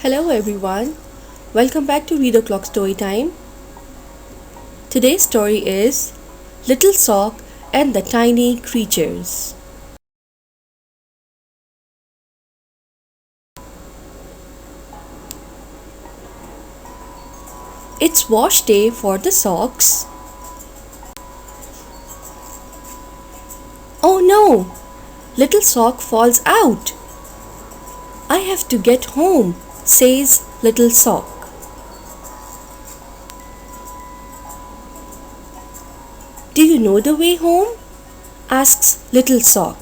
Hello everyone, welcome back to Read O'Clock Storytime. Today's story is Little Sock and the Tiny Creatures. It's wash day for the socks. Oh no! Little Sock falls out. I have to get home, says Little Sock. Do you know the way home? Asks Little Sock.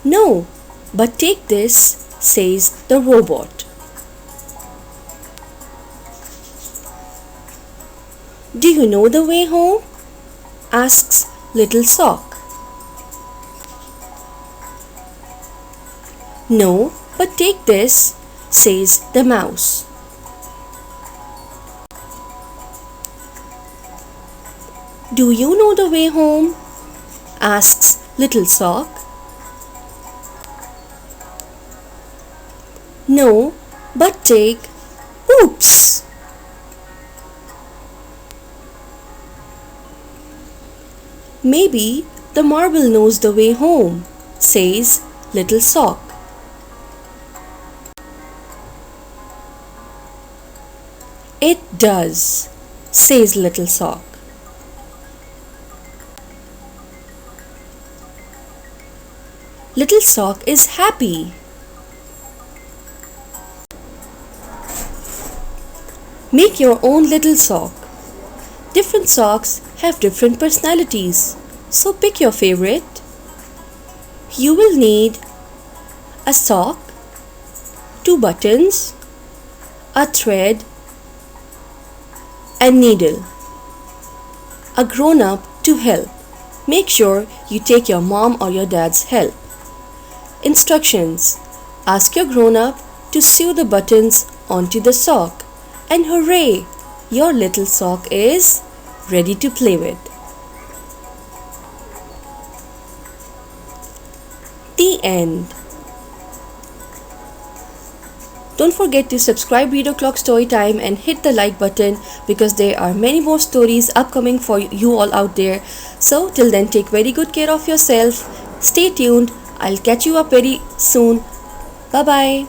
No, but take this, says the robot. Do you know the way home? Asks Little Sock. No, but take this, says the mouse. Do you know the way home? Asks Little Sock. No, but take... Oops! Maybe the marble knows the way home, says Little Sock. It does, says Little Sock. Little Sock is happy. Make your own little sock. Different socks have different personalities, so pick your favorite. You will need a sock, 2 buttons, a thread, and needle. A grown-up to help. Make sure you take your mom or your dad's help. Instructions. Ask your grown-up to sew the buttons onto the sock. And hooray! Your little sock is ready to play with. The end. Don't forget to subscribe Read O'Clock Storytime and hit the like button because there are many more stories upcoming for you all out there. So till then, take very good care of yourself. Stay tuned. I'll catch you up very soon. Bye bye.